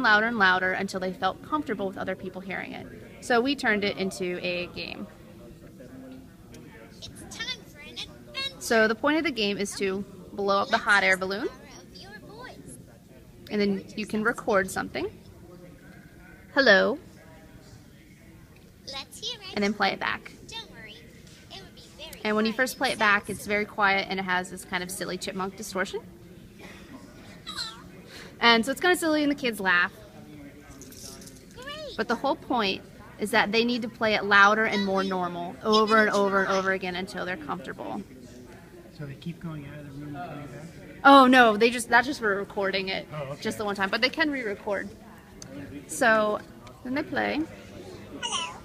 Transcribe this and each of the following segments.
and louder and louder until they felt comfortable with other people hearing it. So we turned it into a game. It's time for an adventure. So the point of the game is to blow up the hot air balloon, and then you can record something. Hello. Let's hear it. And then play it back. Don't worry. It would be very And when you quiet first play it back, it's very quiet and it has this kind of silly chipmunk distortion. And so it's kind of silly and the kids laugh. Great. But the whole point is that they need to play it louder and more normal over and over and over again until they're comfortable. So they keep going out of the room and coming back? Oh no, that's just for recording it, Oh, okay. just the one time. But they can re-record. So then they play. Hello.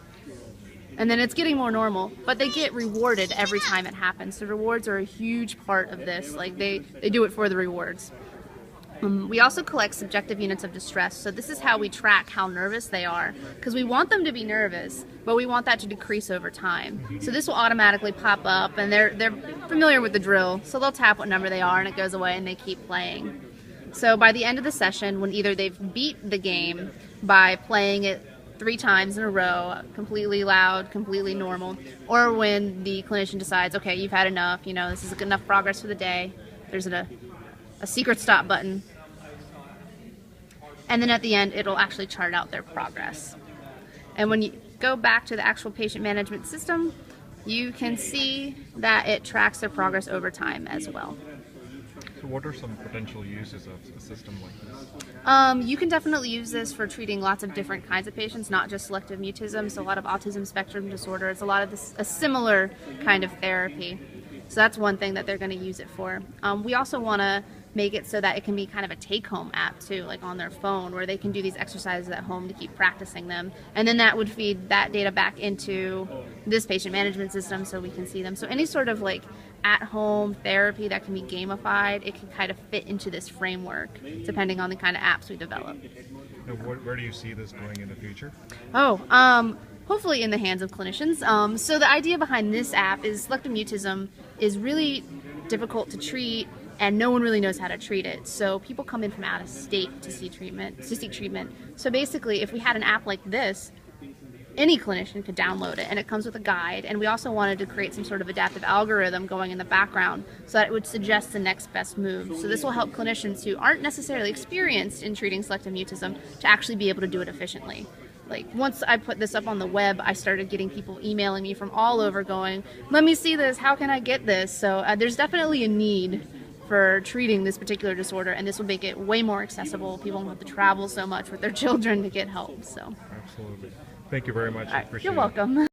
And then it's getting more normal, but they get rewarded every time it happens. The rewards are a huge part of this. Like they do it for the rewards. We also collect subjective units of distress. So this is how we track how nervous they are, because we want them to be nervous, but we want that to decrease over time. So this will automatically pop up, and they're familiar with the drill. So they'll tap what number they are, and it goes away, and they keep playing. So by the end of the session, when either they've beat the game by playing it 3 times in a row, completely loud, completely normal, or when the clinician decides, okay, you've had enough, you know, this is enough progress for the day, there's a secret stop button. And then at the end, it'll actually chart out their progress. And when you go back to the actual patient management system, you can see that it tracks their progress over time as well. So what are some potential uses of a system like this? You can definitely use this for treating lots of different kinds of patients, not just selective mutism, so a lot of autism spectrum disorder. It's a lot of a similar kind of therapy. So that's one thing that they're going to use it for. We also want to make it so that it can be kind of a take-home app too, like on their phone, where they can do these exercises at home to keep practicing them. And then that would feed that data back into this patient management system so we can see them. So any sort of like at-home therapy that can be gamified, it can kind of fit into this framework depending on the kind of apps we develop. Now, where do you see this going in the future? Hopefully in the hands of clinicians. So the idea behind this app is selective mutism is really difficult to treat, and no one really knows how to treat it. So people come in from out of state to seek treatment. So basically, if we had an app like this, any clinician could download it, and it comes with a guide. And we also wanted to create some sort of adaptive algorithm going in the background so that it would suggest the next best move. So this will help clinicians who aren't necessarily experienced in treating selective mutism to actually be able to do it efficiently. Like once I put this up on the web, I started getting people emailing me from all over going, let me see this, how can I get this? So there's definitely a need for treating this particular disorder, and this will make it way more accessible. People won't have to travel so much with their children to get help. So Absolutely. Thank you very much. all right, Appreciate you're it. welcome.